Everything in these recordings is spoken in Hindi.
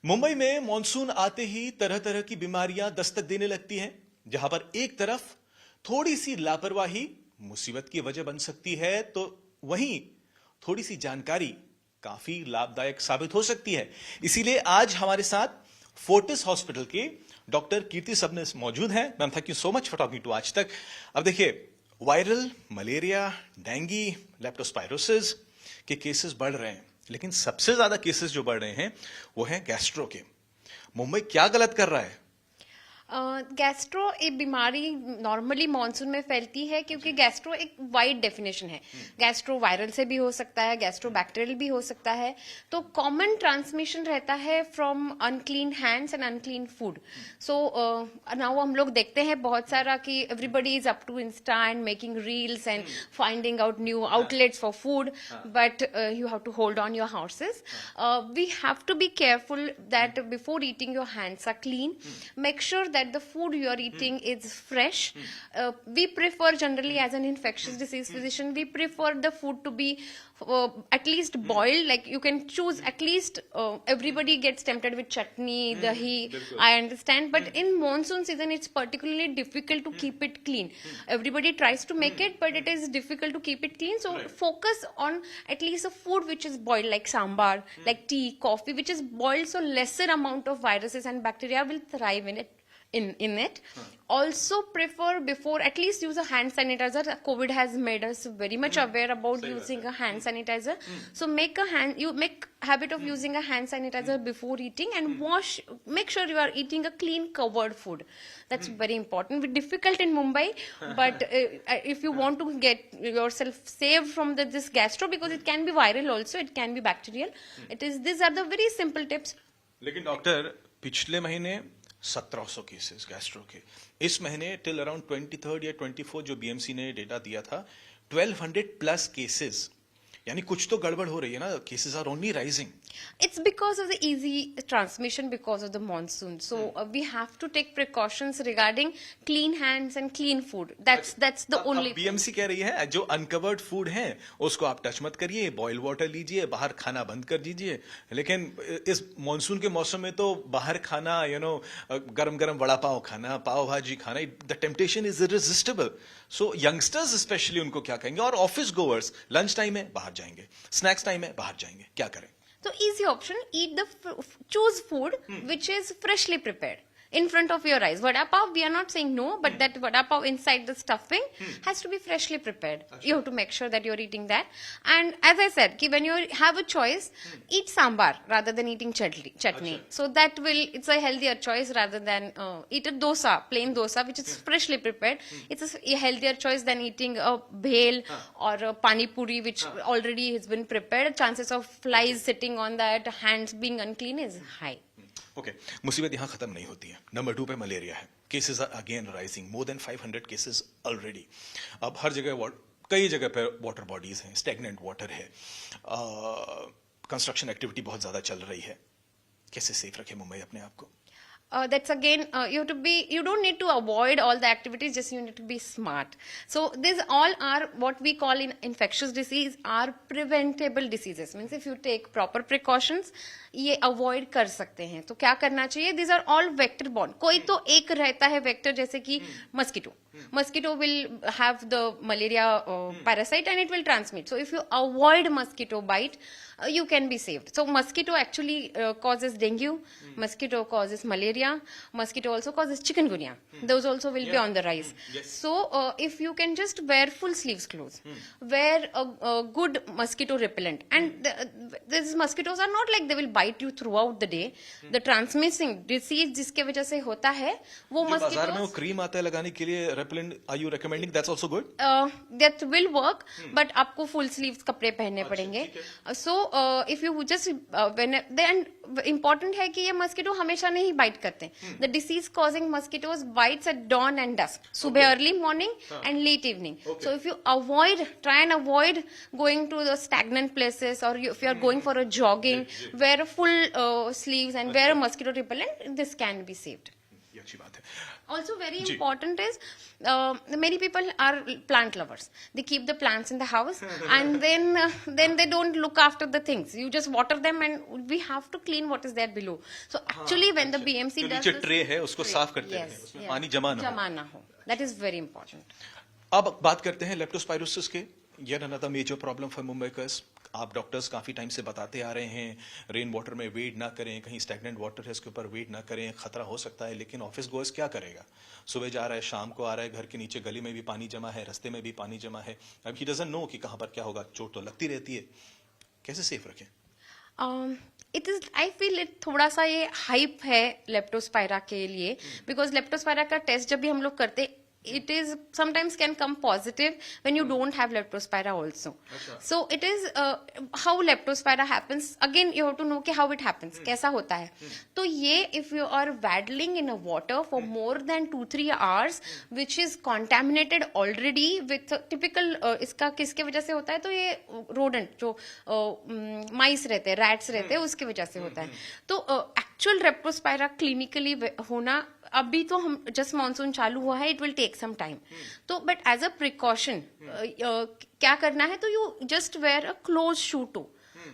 मुंबई में मॉनसून आते ही तरह तरह की बीमारियां दस्तक देने लगती हैं, जहां पर एक तरफ थोड़ी सी लापरवाही मुसीबत की वजह बन सकती है, तो वहीं थोड़ी सी जानकारी काफी लाभदायक साबित हो सकती है। इसीलिए आज हमारे साथ फोर्टिस हॉस्पिटल के डॉक्टर कीर्ति सबनिस मौजूद हैं। Ma'am, thank you so much for talking to Aaj Tak. अब देखिए, वायरल मलेरिया, डेंगी, लेप्टोस्पायरोसिस के केसेस बढ़ रहे हैं, लेकिन सबसे ज्यादा केसेस जो बढ़ रहे हैं वो हैं गैस्ट्रो के। मुंबई क्या गलत कर रहा है? गैस्ट्रो एक बीमारी नॉर्मली मॉनसून में फैलती है, क्योंकि गैस्ट्रो एक वाइड डेफिनेशन है। गैस्ट्रो वायरल से भी हो सकता है, गैस्ट्रो बैक्टीरियल भी हो सकता है। तो कॉमन ट्रांसमिशन रहता है from unclean hands and unclean food. So now हम लोग देखते हैं बहुत सारा कि everybody is up to insta and making reels and finding out new outlets for food, but you have to hold on your houses. We have to be careful that before eating your hands are clean. Make sure that the food you are eating is fresh. We prefer generally, as an infectious disease physician, we prefer the food to be at least boiled. Like you can choose at least, everybody gets tempted with chutney, dahi, I understand, but in monsoon season it's particularly difficult to keep it clean. Everybody tries to make it, but it is difficult to keep it clean. So focus on at least a food which is boiled, like sambar, like tea, coffee, which is boiled, so lesser amount of viruses and bacteria will thrive in it. In it. Also prefer, before, at least use a hand sanitizer. COVID has made us very much aware about using a hand sanitizer. So make habit of using a hand sanitizer before eating, and make sure you are eating a clean covered food. That's very important. It's difficult in Mumbai, but if you want to get yourself saved from this gastro, because it can be viral also, it can be bacterial. These are the very simple tips. लेकिन डॉक्टर, पिछले महीने 1700 केसेस गैस्ट्रो के, इस महीने टिल अराउंड 23rd या 24 जो बीएमसी ने डेटा दिया था 1200 प्लस केसेस, यानी कुछ तो गड़बड़ हो रही है ना। Cases are only rising. It's because of the easy transmission because of the monsoon. So we have to take precautions regarding clean hands and clean food. That's the only. BMC कह रही है जो अनकवर्ड फूड है उसको आप टच मत करिए, बॉयल वाटर लीजिए, बाहर खाना बंद कर दीजिए। लेकिन इस मॉनसून के मौसम में तो बाहर खाना, गरम गरम वड़ा पाव खाना, पाव भाजी खाना, the temptation is irresistible. So youngsters specially उनको क्या कहेंगे, और ऑफिस गोवर्स लंच टाइम है बाहर जाएंगे, स्नैक्स टाइम है बाहर जाएंगे, क्या करें? So easy option, choose food which is freshly prepared in front of your eyes. Vada pav, we are not saying no, but that vada pav inside the stuffing has to be freshly prepared. You have to make sure that you're eating that. And as I said, ki when you have a choice, eat sambar rather than eating chutney. So that it's a healthier choice rather than eat a dosa, plain dosa, which is freshly prepared. It's a healthier choice than eating a bhel or a pani puri, which already has been prepared. Chances of flies sitting on that, hands being unclean is high. Okay, मुसीबत यहां खत्म नहीं होती है। नंबर 2 पे मलेरिया है। Cases are again rising, more than 500 cases already. अब हर जगह कई जगह पे वाटर बॉडीज हैं, स्टेगनेंट वाटर है, कंस्ट्रक्शन एक्टिविटी बहुत ज्यादा चल रही है। कैसे सेफ रखे मुंबई अपने आप को? That's again, you don't need to avoid all the activities, just you need to be smart. So these all are what we call in infectious disease are preventable diseases. Means if you take proper precautions, ये avoid कर सकते हैं। तो क्या करना चाहिए? These are all vector borne. कोई तो एक रहता है vector, जैसे कि mosquito. Mosquito will have the malaria parasite and it will transmit. So if you avoid mosquito bite, you can be saved. So mosquito actually causes dengue, mosquito causes malaria, mosquito also causes chikungunya. Those also will be on the rise. So if you can just wear full sleeves clothes, wear a good mosquito repellent, and these mosquitoes are not like they will bite you throughout the day. The transmitting disease जिसके वजह से होता है वो mosquitoes, बाजार में वो क्रीम आता है लगाने के लिए, repellent, are you recommending? That's also good? That will work, but आपको full sleeves कपड़े पहनने पड़ेंगे. So if you just then important है कि ये mosquito हमेशा नहीं bite करते. The disease causing mosquitoes bites at dawn and dusk, सुबह early morning and late evening. So if you try and avoid going to the stagnant places, or if you are going for a jogging, wear a full sleeves and wear a mosquito repellent, this can be saved. ये अच्छी बात है। Also, very जी। important is many people are plant lovers. They keep the plants in the house, and then they don't look after the things. You just water them, and we have to clean what is there below. So actually, when the BMC जो does नीचे this, ट्रे है उसको साफ करते yes, हैं, उसमें yes, पानी जमा ना हो। जमा ना हो. That is very important. अब बात करते हैं लेप्टोस्पाइरोसिस के। Yet another major problem for Mumbaikars। आप डॉक्टर्स काफी टाइम से बताते आ रहे हैं, रेन वाटर में वेट ना करें, कहीं स्टैग्नेंट वाटर है उसके ऊपर वेट ना करें, खतरा हो सकता है। लेकिन ऑफिस गोअर्स क्या करेगा? सुबह जा रहा है, शाम को आ रहा है, घर के नीचे गली में भी पानी जमा है, रास्ते में भी पानी जमा है। अब ही डजंट नो कि कहां पर क्या होगा, चोट तो लगती रहती है। कैसे सेफ रखें? It is I feel it थोड़ा सा ये हाइप है लेप्टोस्पायरा के लिए, बिकॉज लेप्टोस्पायरा का टेस्ट जब भी हम लोग करते it is sometimes can come positive when you don't have leptospira also. So it is how leptospira happens. Again, you have to know कि how it happens, कैसा होता है. तो ये if you are waddling in a water for more than 2-3 hours, which is contaminated already with typical इसका किसके वजह से होता है? तो ये rodent जो mice रहते हैं, rats रहते हैं, उसकी वजह से होता है. तो actual leptospira clinically होना अभी तो हम जस्ट मानसून चालू हुआ है, it will take some time. तो बट एज अ प्रिकॉशन क्या करना है, तो you just wear a close shoe to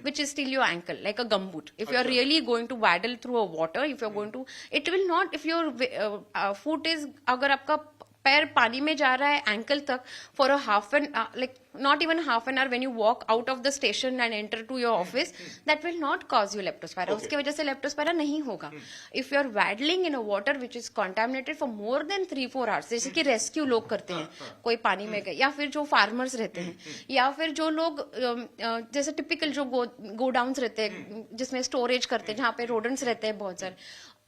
which is till your ankle, like a gumboot. If you are really going to waddle through a water, if you are going to, it will not, if your foot is, अगर आपका पैर पानी में जा रहा है एंकल तक for a half an like not even half an hour when you walk out of the station and enter to your office, that will not cause you leptospira. Okay. उसके वजह से leptospira नहीं होगा. If you are waddling in a water which is contaminated for more than 3-4 hours, जैसे कि रेस्क्यू लोग करते हैं, कोई पानी में गए, या फिर जो फार्मर्स रहते हैं, या फिर जो लोग जैसे टिपिकल जो गोडाउन्स रहते हैं जिसमें स्टोरेज करते हैं, जहाँ पे रोडेंट्स रहते हैं बहुत सारे,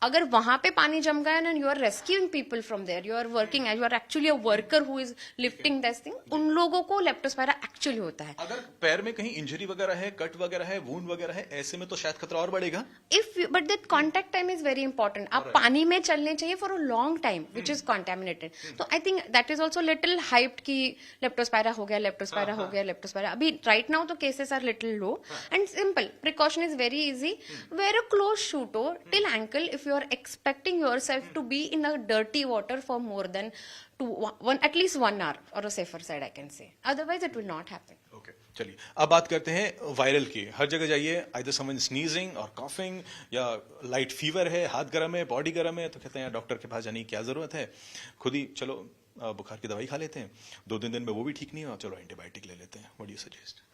अगर वहां पे पानी जम गया and you are rescuing people from there, you are working as, you are actually a worker who is lifting this thing, उन लोगों को लेप्टोस्पायरा एक्चुअली होता है. अगर पैर में कहीं इंजरी वगैरह है, कट वगैरह है, वुंड वगैरह है, ऐसे में तो शायद खतरा और बढ़ेगा. If but that contact time is very important. आप पानी में चलने चाहिए for a long time which is contaminated. तो I think that is also little hyped की लेप्टोस्पायरा हो गया, लेप्टोस्पायरा हो गया, लेप्टोस्पायरा. अभी राइट नाउ तो cases are little low and simple. Precaution is very easy. Wear a close shoe to till ankle if you are expecting yourself to be in a dirty water for more than at least 1 hour, or a safer side I can say. Otherwise it will not happen. Okay, चलिए अब बात करते हैं वायरल की. हर जगह जाइए, आइदर समवन स्नीजिंग और कॉफिंग, या लाइट फीवर है, हाथ गर्म है, बॉडी गर्म है, तो कहते हैं यार डॉक्टर के पास जाने की क्या जरूरत है, खुद ही चलो बुखार की दवाई खा लेते हैं. 2-3 दिन में वो भी ठीक नहीं हुआ, चलो एंटीबायोटिक ले लेते हैं. What do you suggest?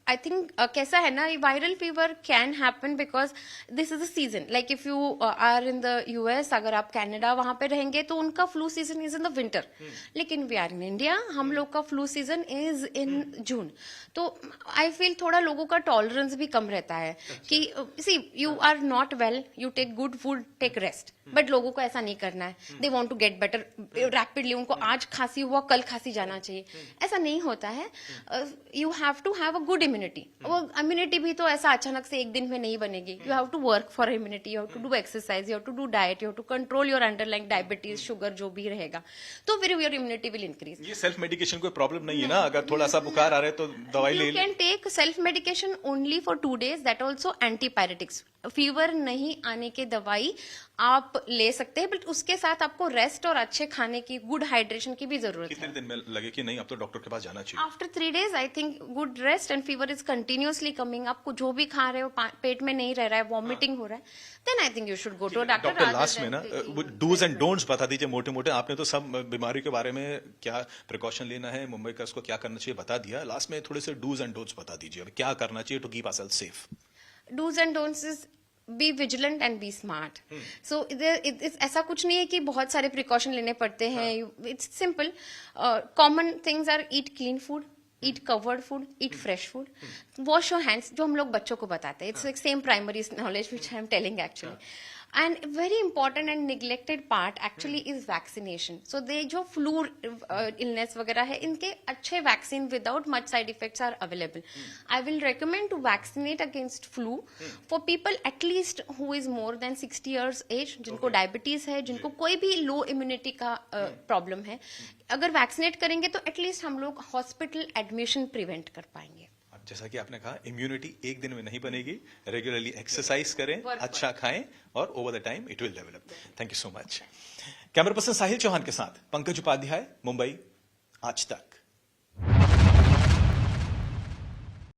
I think कैसा है ना, viral fever can happen because this is a season. Like if you are in the US, अगर आप कनाडा वहां पे रहेंगे तो उनका flu season is in the winter. लेकिन वी आर इन इंडिया, हम लोग का flu season is in June. तो आई फील थोड़ा लोगों का टॉलरेंस भी कम रहता है कि see you are not well, you take good food, take rest. But लोगों को ऐसा नहीं करना है. They want to get better rapidly. उनको आज खांसी हुआ, कल खांसी जाना चाहिए, ऐसा नहीं होता है. You have to have a good immunity. वो इम्यूनिटी भी तो ऐसा अचानक से एक दिन में नहीं बनेगी. You have to work for immunity, you have to do exercise, you have to do diet, you have to control your underlying diabetes, sugar जो भी रहेगा, तो फिर योर इम्यूनिटी विल इंक्रीज. ये सेल्फ मेडिकेशन कोई प्रॉब्लम नहीं है ना? अगर थोड़ा सा बुखार आ रहा है तो दवाई ले you can take self medication only for 2 days, that also antipyretics. Fever नहीं आने के दवाई आप ले सकते हैं, बट उसके साथ आपको रेस्ट और अच्छे खाने की, गुड हाइड्रेशन की भी जरूरत कितने है. दिन में लगे कि नहीं अब तो डॉक्टर के पास जाना चाहिए? After 3 days I think good rest and fever is continuously coming. आपको जो भी खा रहे हो पेट में नहीं रह रहा है, वॉमिटिंग हो रहा है, then I think you should go to doctor. Doctor last में ना डूज एंड डोंट्स बता दीजिए मोटे मोटे. आपने तो सब बीमारी के बारे में क्या प्रिकॉशन लेना है, मुंबईकर्स को क्या करना चाहिए बता दिया. लास्ट में थोड़े से डूज एंड डोंट्स बता दीजिए, अब क्या करना चाहिए to keep ourselves safe. Dos and don'ts is be vigilant and be smart. So ऐसा कुछ नहीं है कि बहुत सारे प्रिकॉशन लेने पड़ते हैं. It's simple. Common things are eat clean food, eat covered food, eat fresh food, wash your hands, जो हम लोग बच्चों को बताते हैं. It's like same primary knowledge which I am telling actually. And very important and neglected part actually is vaccination. So they जो flu illness वगैरह है, इनके अच्छे vaccine without much side effects are available. I will recommend to vaccinate against flu for people at least who is more than 60 years age, जिनको diabetes है, जिनको कोई भी low immunity का problem है. अगर वैक्सीनेट करेंगे तो एटलीस्ट हम लोग हॉस्पिटल एडमिशन प्रिवेंट कर पाएंगे. जैसा कि आपने कहा, इम्यूनिटी एक दिन में नहीं बनेगी, रेगुलरली एक्सरसाइज करें, अच्छा खाएं और over the time it will develop. Thank you so much. Camera person Sahil Chauhan के साथ पंकज उपाध्याय, मुंबई, आज तक।